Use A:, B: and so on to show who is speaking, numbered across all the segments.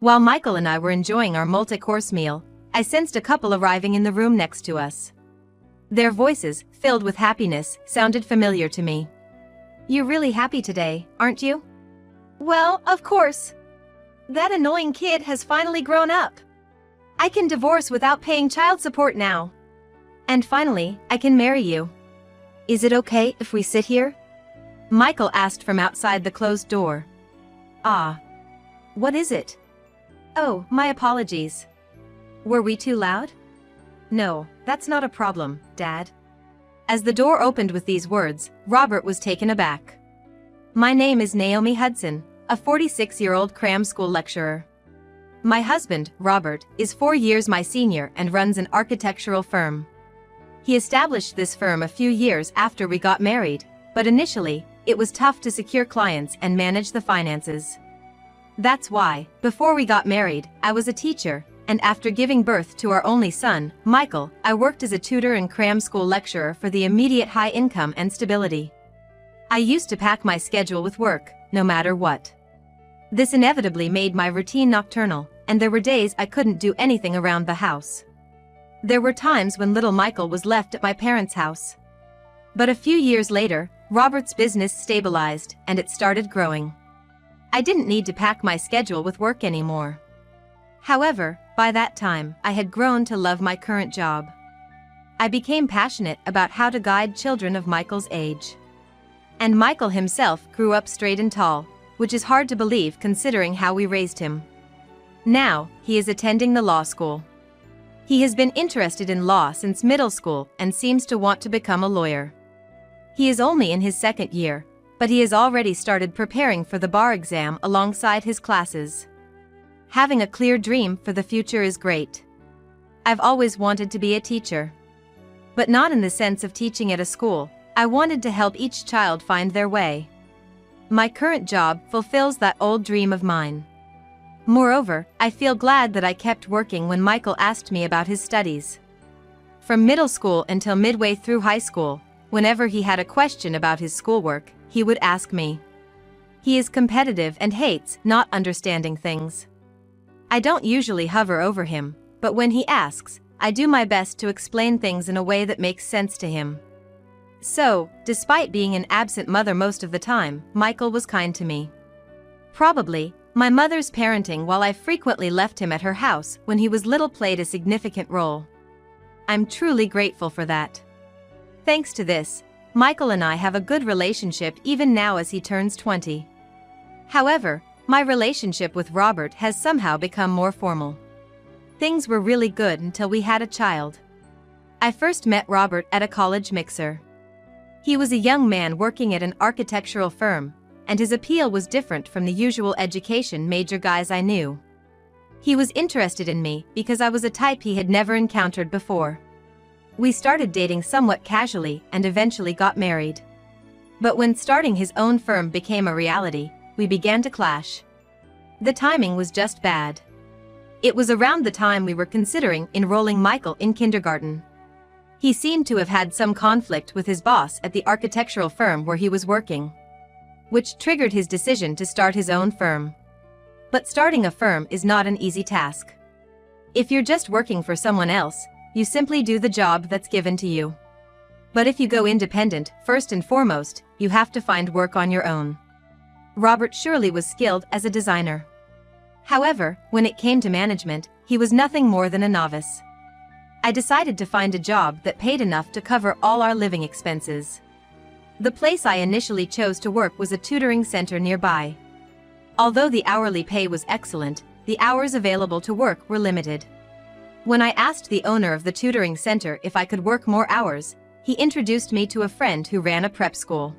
A: While Michael and I were enjoying our multi-course meal, I sensed a couple arriving in the room next to us. Their voices, filled with happiness, sounded familiar to me. "You're really happy today, aren't you?" "Well, of course. That annoying kid has finally grown up. I can divorce without paying child support now. And finally, I can marry you. Is it okay if we sit here?" Michael asked from outside the closed door. "Ah. What is it?" "Oh, my apologies. Were we too loud?" "No, that's not a problem, Dad." As the door opened with these words, Robert was taken aback. "My name is Naomi Hudson, a 46-year-old cram school lecturer. My husband, Robert, is 4 years my senior and runs an architectural firm. He established this firm a few years after we got married, but initially, it was tough to secure clients and manage the finances. That's why, before we got married, I was a teacher, and after giving birth to our only son, Michael, I worked as a tutor and cram school lecturer for the immediate high income and stability. I used to pack my schedule with work, no matter what. This inevitably made my routine nocturnal, and there were days I couldn't do anything around the house. There were times when little Michael was left at my parents' house. But a few years later, Robert's business stabilized, and it started growing. I didn't need to pack my schedule with work anymore. However, by that time, I had grown to love my current job. I became passionate about how to guide children of Michael's age. And Michael himself grew up straight and tall, which is hard to believe considering how we raised him. Now, he is attending the law school. He has been interested in law since middle school and seems to want to become a lawyer. He is only in his second year, but he has already started preparing for the bar exam alongside his classes. Having a clear dream for the future is great. I've always wanted to be a teacher. But not in the sense of teaching at a school. I wanted to help each child find their way. My current job fulfills that old dream of mine. Moreover, I feel glad that I kept working when Michael asked me about his studies. From middle school until midway through high school, whenever he had a question about his schoolwork, he would ask me. He is competitive and hates not understanding things. I don't usually hover over him, but when he asks, I do my best to explain things in a way that makes sense to him. So, despite being an absent mother most of the time, Michael was kind to me. Probably, my mother's parenting while I frequently left him at her house when he was little played a significant role. I'm truly grateful for that. Thanks to this, Michael and I have a good relationship even now as he turns 20. However, my relationship with Robert has somehow become more formal. Things were really good until we had a child. I first met Robert at a college mixer. He was a young man working at an architectural firm, and his appeal was different from the usual education major guys I knew. He was interested in me because I was a type he had never encountered before. We started dating somewhat casually and eventually got married. But when starting his own firm became a reality, we began to clash. The timing was just bad. It was around the time we were considering enrolling Michael in kindergarten. He seemed to have had some conflict with his boss at the architectural firm where he was working, which triggered his decision to start his own firm. But starting a firm is not an easy task. If you're just working for someone else, you simply do the job that's given to you. But if you go independent, first and foremost, you have to find work on your own. Robert surely was skilled as a designer. However, when it came to management, he was nothing more than a novice. I decided to find a job that paid enough to cover all our living expenses. The place I initially chose to work was a tutoring center nearby. Although the hourly pay was excellent, the hours available to work were limited. When I asked the owner of the tutoring center if I could work more hours, he introduced me to a friend who ran a prep school.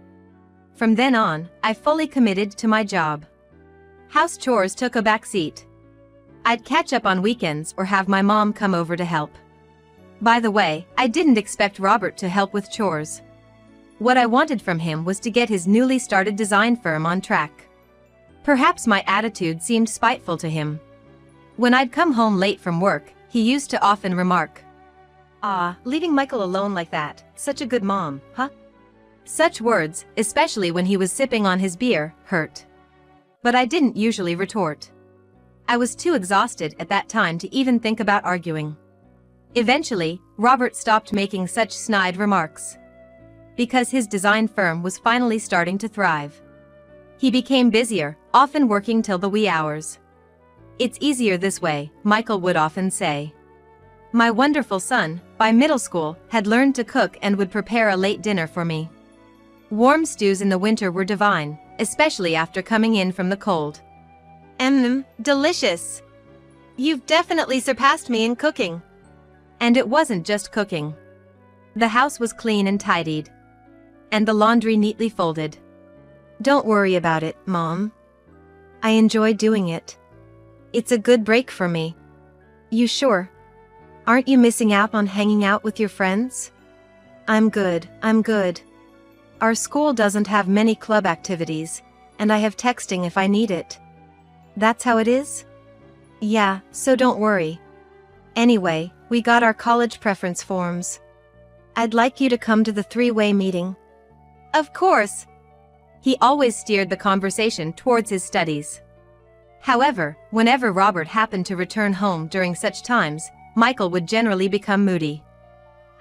A: From then on, I fully committed to my job. House chores took a back seat. I'd catch up on weekends or have my mom come over to help. By the way, I didn't expect Robert to help with chores. What I wanted from him was to get his newly started design firm on track. Perhaps my attitude seemed spiteful to him. When I'd come home late from work, he used to often remark, "Ah, leaving Michael alone like that, such a good mom, huh?" Such words, especially when he was sipping on his beer, hurt. But I didn't usually retort. I was too exhausted at that time to even think about arguing. Eventually, Robert stopped making such snide remarks. Because his design firm was finally starting to thrive. He became busier, often working till the wee hours. "It's easier this way," Michael would often say. My wonderful son, by middle school, had learned to cook and would prepare a late dinner for me. Warm stews in the winter were divine, especially after coming in from the cold. Delicious. You've definitely surpassed me in cooking." And it wasn't just cooking. The house was clean and tidied. And the laundry neatly folded. "Don't worry about it, Mom. I enjoy doing it. It's a good break for me." "You sure? Aren't you missing out on hanging out with your friends?" I'm good. Our school doesn't have many club activities, and I have texting if I need it." "That's how it is?" "Yeah, so don't worry. Anyway, we got our college preference forms. I'd like you to come to the three-way meeting." "Of course." He always steered the conversation towards his studies. However, whenever Robert happened to return home during such times, Michael would generally become moody.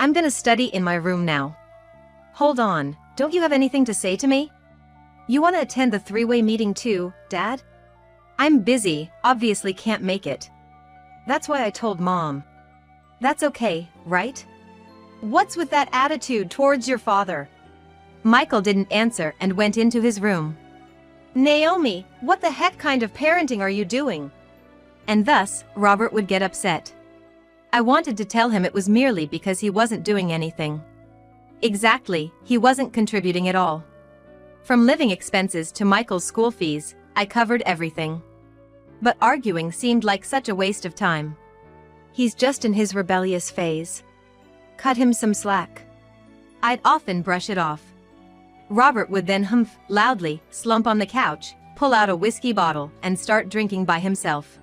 A: "I'm gonna study in my room now." "Hold on, don't you have anything to say to me? You wanna attend the three-way meeting too, Dad?" "I'm busy, obviously can't make it." "That's why I told Mom." "That's okay, right? What's with that attitude towards your father?" Michael didn't answer and went into his room. "Naomi, what the heck kind of parenting are you doing?" And thus, Robert would get upset. I wanted to tell him it was merely because he wasn't doing anything. Exactly, he wasn't contributing at all. From living expenses to Michael's school fees, I covered everything. But arguing seemed like such a waste of time. He's just in his rebellious phase. Cut him some slack. I'd often brush it off. Robert would then humph loudly, slump on the couch, pull out a whiskey bottle, and start drinking by himself.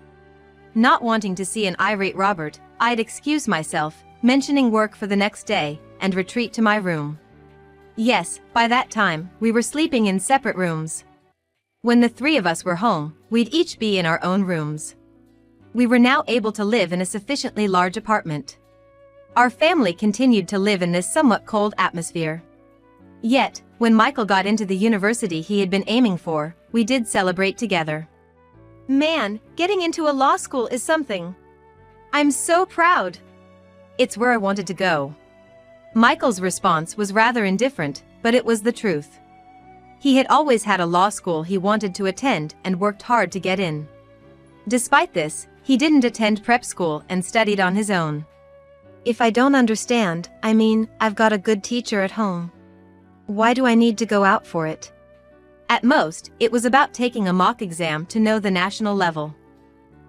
A: Not wanting to see an irate Robert, I'd excuse myself, mentioning work for the next day, and retreat to my room. Yes, by that time, we were sleeping in separate rooms. When the three of us were home, we'd each be in our own rooms. We were now able to live in a sufficiently large apartment. Our family continued to live in this somewhat cold atmosphere. Yet, when Michael got into the university he had been aiming for, we did celebrate together. "Man, getting into a law school is something. I'm so proud. It's where I wanted to go." Michael's response was rather indifferent, but it was the truth. He had always had a law school he wanted to attend and worked hard to get in. Despite this, he didn't attend prep school and studied on his own. "If I don't understand, I mean, I've got a good teacher at home. Why do I need to go out for it?" At most, it was about taking a mock exam to know the national level.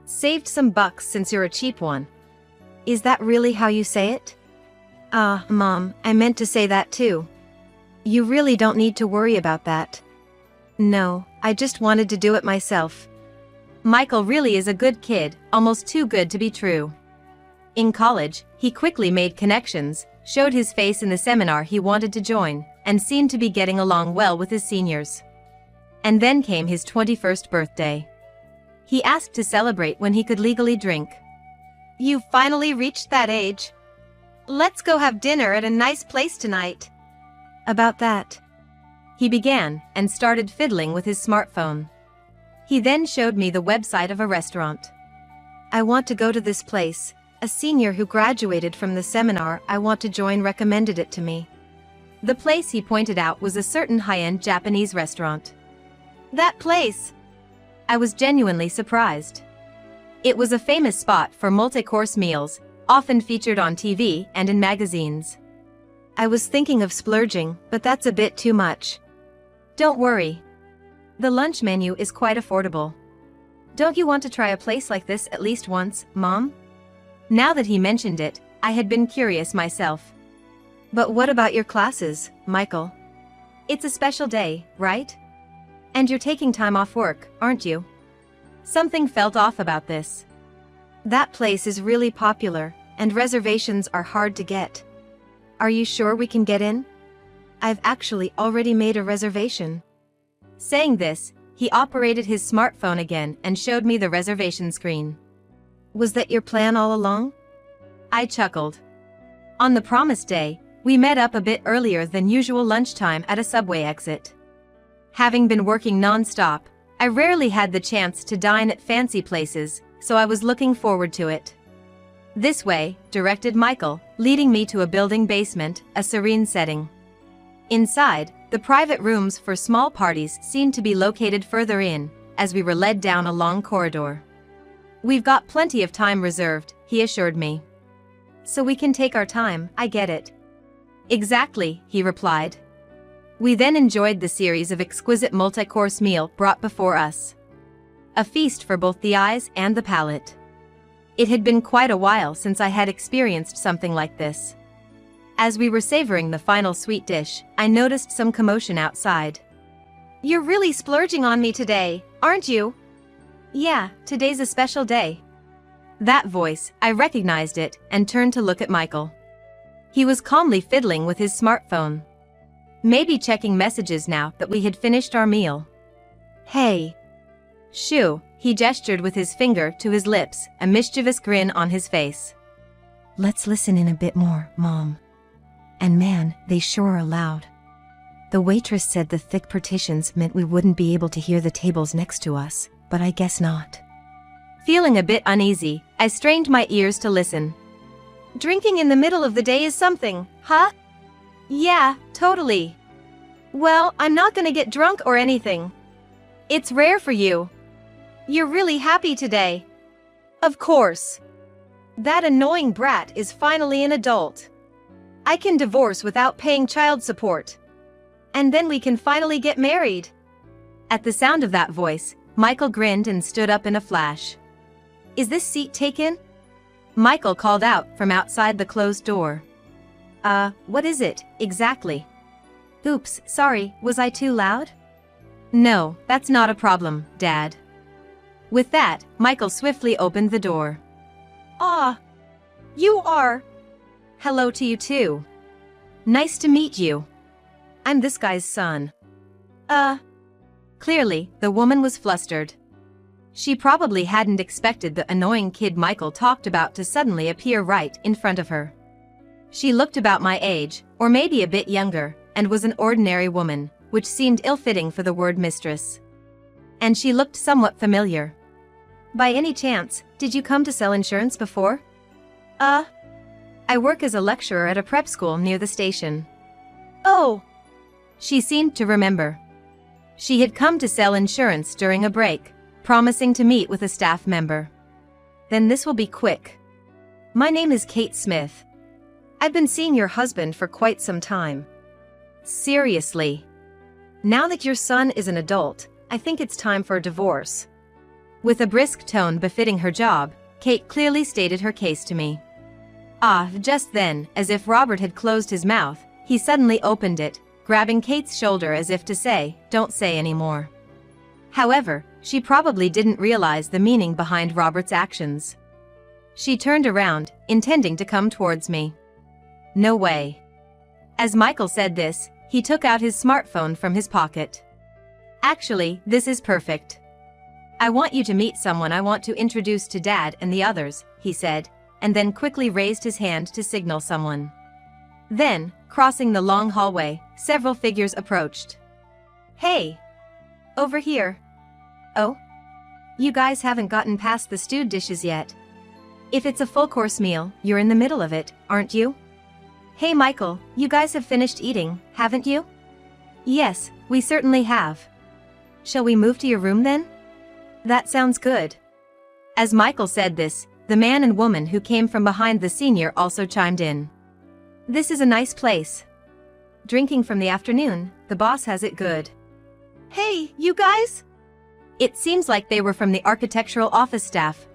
A: "Saved some bucks since you're a cheap one." Is that really how you say it? Mom, I meant to say that too. You really don't need to worry about that. No, I just wanted to do it myself. Michael really is a good kid, almost too good to be true. In college, he quickly made connections, showed his face in the seminar he wanted to join, and seemed to be getting along well with his seniors. And then came his 21st birthday. He asked to celebrate when he could legally drink. "You've finally reached that age. Let's go have dinner at a nice place tonight." About that. He began and started fiddling with his smartphone. He then showed me the website of a restaurant. "I want to go to this place. A senior who graduated from the seminar I want to join recommended it to me." The place he pointed out was a certain high-end Japanese restaurant. That place! I was genuinely surprised. It was a famous spot for multi-course meals, often featured on TV and in magazines. I was thinking of splurging, but that's a bit too much. Don't worry. The lunch menu is quite affordable. Don't you want to try a place like this at least once, Mom? Now that he mentioned it, I had been curious myself. But what about your classes, Michael? It's a special day, right? And you're taking time off work, aren't you? Something felt off about this. That place is really popular, and reservations are hard to get. Are you sure we can get in? I've actually already made a reservation. Saying this, He operated his smartphone again and showed me the reservation screen. Was that your plan all along? I chuckled. On the promised day, we met up a bit earlier than usual lunchtime at a subway exit. Having been working non-stop, I rarely had the chance to dine at fancy places, so I was looking forward to it. This way, directed Michael, leading me to a building basement, a serene setting. Inside, the private rooms for small parties seemed to be located further in, as we were led down a long corridor. We've got plenty of time reserved, he assured me. So we can take our time, I get it. Exactly, he replied. We then enjoyed the series of exquisite multi-course meal brought before us. A feast for both the eyes and the palate. It had been quite a while since I had experienced something like this. As we were savoring the final sweet dish, I noticed some commotion outside. You're really splurging on me today, aren't you? Yeah, today's a special day. That voice, I recognized it, and turned to look at Michael. He was calmly fiddling with his smartphone. Maybe checking messages now that we had finished our meal. Hey. Shoo, he gestured with his finger to his lips, a mischievous grin on his face. Let's listen in a bit more, Mom. And man, they sure are loud. The waitress said the thick partitions meant we wouldn't be able to hear the tables next to us, but I guess not. Feeling a bit uneasy, I strained my ears to listen. Drinking in the middle of the day is something, huh? Yeah, totally. Well, I'm not gonna get drunk or anything. It's rare for you. You're really happy today. Of course. That annoying brat is finally an adult. I can divorce without paying child support. And then we can finally get married. At the sound of that voice, Michael grinned and stood up in a flash. Is this seat taken? Michael called out from outside the closed door. What is it, exactly? Oops, sorry, was I too loud? No, that's not a problem, Dad. With that, Michael swiftly opened the door. You are. Hello to you too. Nice to meet you. I'm this guy's son. Clearly, the woman was flustered. She probably hadn't expected the annoying kid Michael talked about to suddenly appear right in front of her. She looked about my age, or maybe a bit younger, and was an ordinary woman, which seemed ill-fitting for the word mistress. And she looked somewhat familiar. By any chance, did you come to sell insurance before? I work as a lecturer at a prep school near the station. Oh! She seemed to remember. She had come to sell insurance during a break, promising to meet with a staff member. Then this will be quick. My name is Kate Smith. I've been seeing your husband for quite some time. Seriously. Now that your son is an adult, I think it's time for a divorce. With a brisk tone befitting her job, Kate clearly stated her case to me. Just then, as if Robert had closed his mouth, he suddenly opened it, grabbing Kate's shoulder as if to say, don't say any more. However, she probably didn't realize the meaning behind Robert's actions. She turned around, intending to come towards me. No way. As Michael said this, he took out his smartphone from his pocket. Actually, this is perfect. I want you to meet someone I want to introduce to Dad and the others, he said, and then quickly raised his hand to signal someone. Then, crossing the long hallway, several figures approached. Hey! Over here. Oh? You guys haven't gotten past the stewed dishes yet. If it's a full-course meal, you're in the middle of it, aren't you? Hey Michael, you guys have finished eating, haven't you? Yes, we certainly have. Shall we move to your room then? That sounds good. As Michael said this, the man and woman who came from behind the senior also chimed in. This is a nice place. Drinking from the afternoon, the boss has it good. Hey, you guys? It seems like they were from the architectural office staff.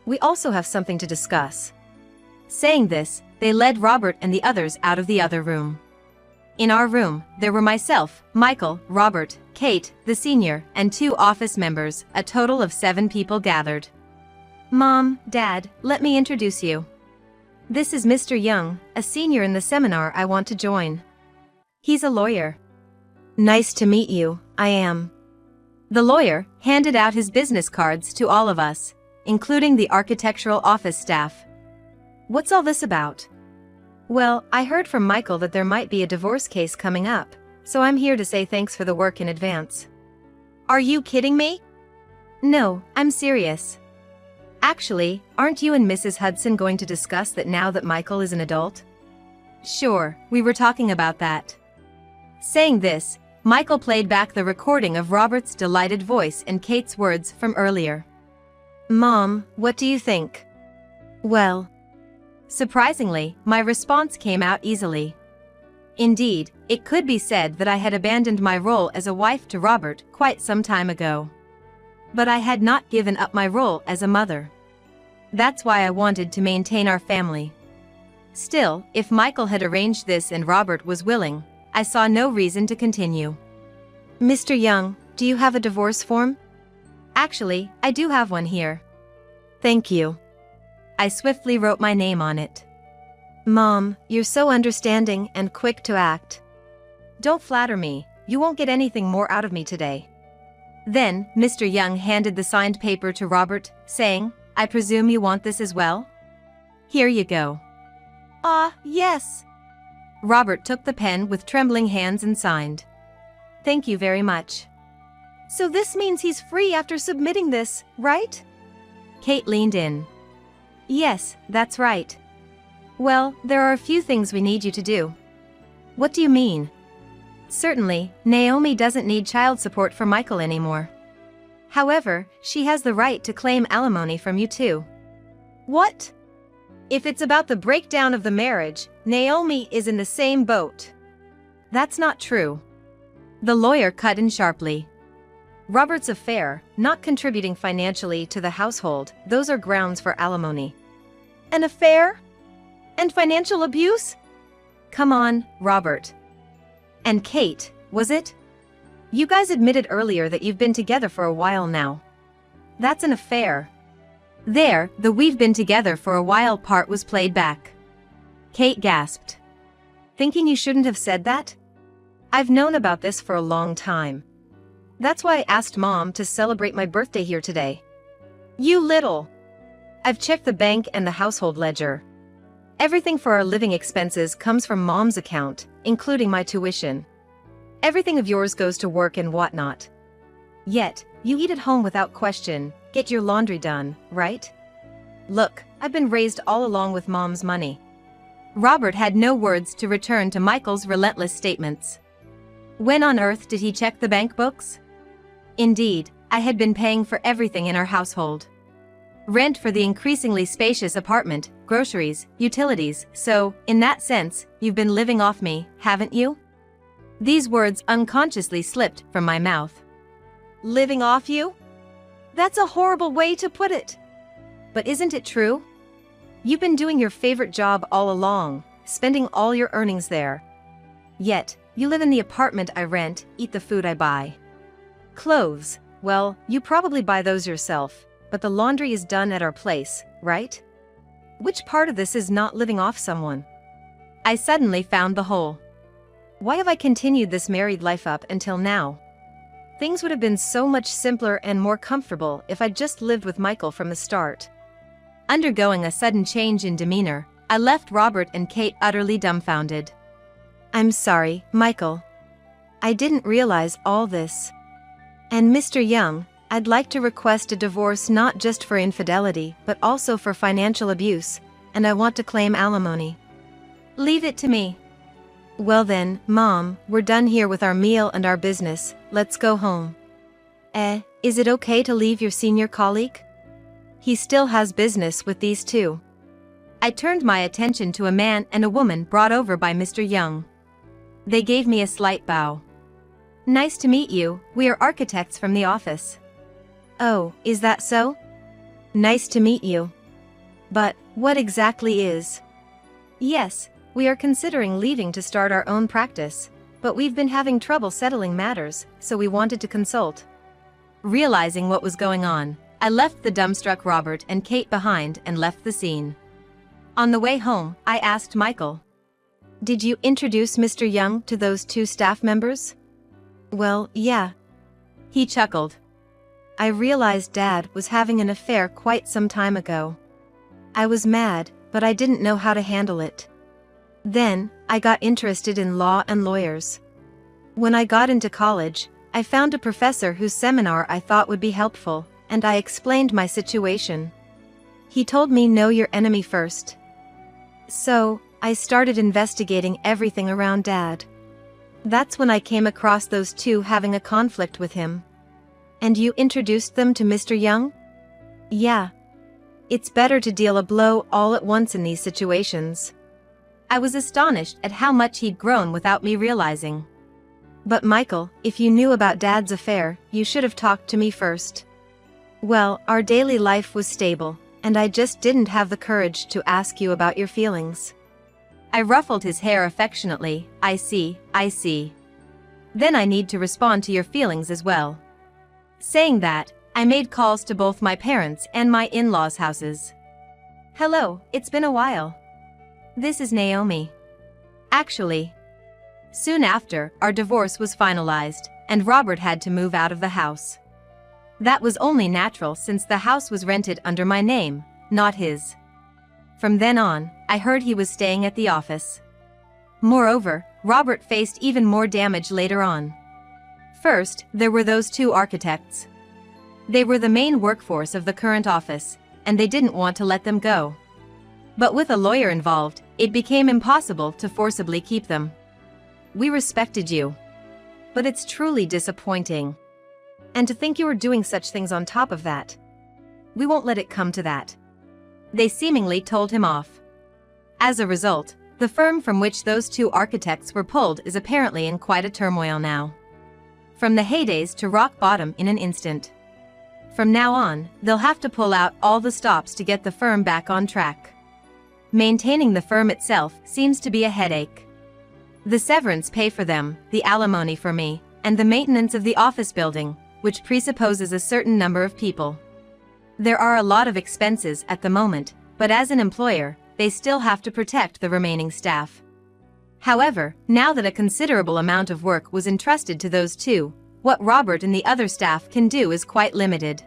A: We also have something to discuss. Saying this, they led Robert and the others out of the other room. In our room, there were myself, Michael, Robert, Kate, the senior, and 2 office members, a total of 7 people gathered. Mom, Dad, let me introduce you. This is Mr. Young, a senior in the seminar I want to join. He's a lawyer. Nice to meet you, I am. The lawyer handed out his business cards to all of us, including the architectural office staff. What's all this about? Well, I heard from Michael that there might be a divorce case coming up, so I'm here to say thanks for the work in advance. Are you kidding me? No, I'm serious. Actually, aren't you and Mrs. Hudson going to discuss that now that Michael is an adult? Sure, we were talking about that. Saying this, Michael played back the recording of Robert's delighted voice and Kate's words from earlier. Mom, what do you think? Well, surprisingly, my response came out easily. Indeed, it could be said that I had abandoned my role as a wife to Robert quite some time ago. But I had not given up my role as a mother. That's why I wanted to maintain our family. Still, if Michael had arranged this and Robert was willing, I saw no reason to continue. Mr. Young, do you have a divorce form? Actually, I do have one here. Thank you. I swiftly wrote my name on it. Mom, you're so understanding and quick to act. Don't flatter me, you won't get anything more out of me today. Then, Mr. Young handed the signed paper to Robert, saying, I presume you want this as well? Here you go. Yes. Robert took the pen with trembling hands and signed. Thank you very much. So this means he's free after submitting this, right? Kate leaned in. Yes, that's right. Well, there are a few things we need you to do. What do you mean? Certainly, Naomi doesn't need child support for Michael anymore. However, she has the right to claim alimony from you too. What? If it's about the breakdown of the marriage, Naomi is in the same boat. That's not true. The lawyer cut in sharply. Robert's affair, not contributing financially to the household, those are grounds for alimony. An affair? And financial abuse? Come on, Robert. And Kate, was it? You guys admitted earlier that you've been together for a while now. That's an affair. There, the "we've been together for a while" part was played back. Kate gasped. Thinking you shouldn't have said that? I've known about this for a long time. That's why I asked Mom to celebrate my birthday here today. You little! I've checked the bank and the household ledger. Everything for our living expenses comes from Mom's account, including my tuition. Everything of yours goes to work and whatnot. Yet, you eat at home without question, get your laundry done, right? Look, I've been raised all along with Mom's money. Robert had no words to return to Michael's relentless statements. When on earth did he check the bank books? Indeed, I had been paying for everything in our household. Rent for the increasingly spacious apartment, groceries, utilities, so, in that sense, you've been living off me, haven't you? These words unconsciously slipped from my mouth. Living off you? That's a horrible way to put it. But isn't it true? You've been doing your favorite job all along, spending all your earnings there. Yet, you live in the apartment I rent, eat the food I buy. Clothes, well, you probably buy those yourself, but the laundry is done at our place, right? Which part of this is not living off someone? I suddenly found the hole. Why have I continued this married life up until now? Things would have been so much simpler and more comfortable if I'd just lived with Michael from the start. Undergoing a sudden change in demeanor, I left Robert and Kate utterly dumbfounded. I'm sorry, Michael. I didn't realize all this. And Mr. Young, I'd like to request a divorce not just for infidelity but also for financial abuse, and I want to claim alimony. Leave it to me. Well then, Mom, we're done here with our meal and our business, let's go home. Is it okay to leave your senior colleague? He still has business with these two. I turned my attention to a man and a woman brought over by Mr. Young. They gave me a slight bow. Nice to meet you, we are architects from the office. Oh, is that so? Nice to meet you. But, what exactly is? Yes, we are considering leaving to start our own practice, but we've been having trouble settling matters, so we wanted to consult. Realizing what was going on, I left the dumbstruck Robert and Kate behind and left the scene. On the way home, I asked Michael. Did you introduce Mr. Young to those two staff members? Well, yeah. He chuckled. I realized Dad was having an affair quite some time ago. I was mad, but I didn't know how to handle it. Then, I got interested in law and lawyers. When I got into college, I found a professor whose seminar I thought would be helpful, and I explained my situation. He told me know your enemy first. So, I started investigating everything around Dad. That's when I came across those two having a conflict with him. And you introduced them to Mr. Young? Yeah. It's better to deal a blow all at once in these situations. I was astonished at how much he'd grown without me realizing. But Michael, if you knew about Dad's affair, you should have talked to me first. Well, our daily life was stable, and I just didn't have the courage to ask you about your feelings. I ruffled his hair affectionately. I see. Then I need to respond to your feelings as well. Saying that, I made calls to both my parents and my in-laws' houses. Hello, it's been a while. This is Naomi. Actually, soon after, our divorce was finalized, and Robert had to move out of the house. That was only natural since the house was rented under my name, not his. From then on, I heard he was staying at the office. Moreover, Robert faced even more damage later on. First, there were those two architects. They were the main workforce of the current office, and they didn't want to let them go. But with a lawyer involved, it became impossible to forcibly keep them. We respected you. But it's truly disappointing. And to think you were doing such things on top of that. We won't let it come to that. They seemingly told him off. As a result, the firm from which those two architects were pulled is apparently in quite a turmoil now. From the heydays to rock bottom in an instant. From now on, they'll have to pull out all the stops to get the firm back on track. Maintaining the firm itself seems to be a headache. The severance pay for them, the alimony for me, and the maintenance of the office building, which presupposes a certain number of people. There are a lot of expenses at the moment, but as an employer, they still have to protect the remaining staff. However, now that a considerable amount of work was entrusted to those two, what Robert and the other staff can do is quite limited.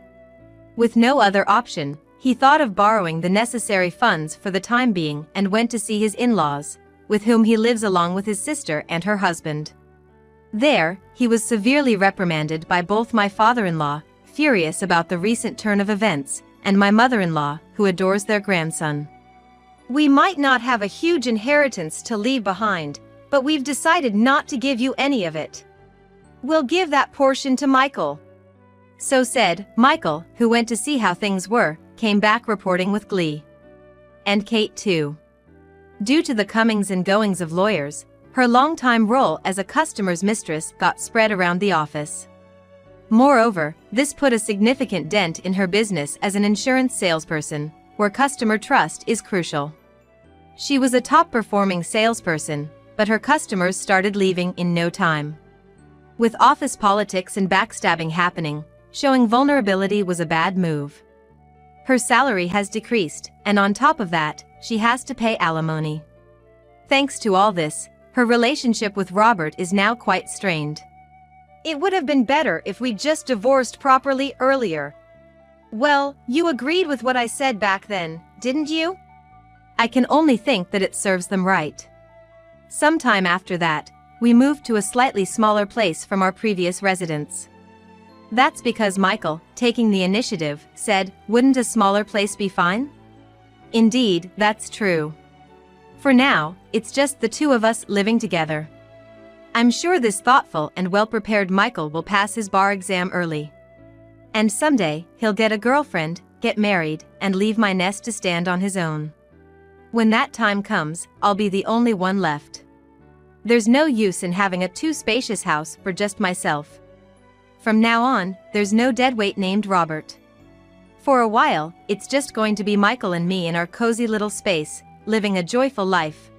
A: With no other option, he thought of borrowing the necessary funds for the time being and went to see his in-laws, with whom he lives along with his sister and her husband. There, he was severely reprimanded by both my father-in-law, furious about the recent turn of events, and my mother-in-law, who adores their grandson. We might not have a huge inheritance to leave behind, but we've decided not to give you any of it. We'll give that portion to Michael. So said, Michael, who went to see how things were, came back reporting with glee. And Kate too. Due to the comings and goings of lawyers, her longtime role as a customer's mistress got spread around the office. Moreover, this put a significant dent in her business as an insurance salesperson, where customer trust is crucial. She was a top-performing salesperson, but her customers started leaving in no time. With office politics and backstabbing happening, showing vulnerability was a bad move. Her salary has decreased, and on top of that, she has to pay alimony. Thanks to all this, her relationship with Robert is now quite strained. It would have been better if we just divorced properly earlier. Well, you agreed with what I said back then, didn't you? I can only think that it serves them right. Sometime after that, we moved to a slightly smaller place from our previous residence. That's because Michael, taking the initiative, said, wouldn't a smaller place be fine? Indeed, that's true. For now, it's just the two of us living together. I'm sure this thoughtful and well-prepared Michael will pass his bar exam early. And someday, he'll get a girlfriend, get married, and leave my nest to stand on his own. When that time comes, I'll be the only one left. There's no use in having a too-spacious house for just myself. From now on, there's no deadweight named Robert. For a while, it's just going to be Michael and me in our cozy little space, living a joyful life.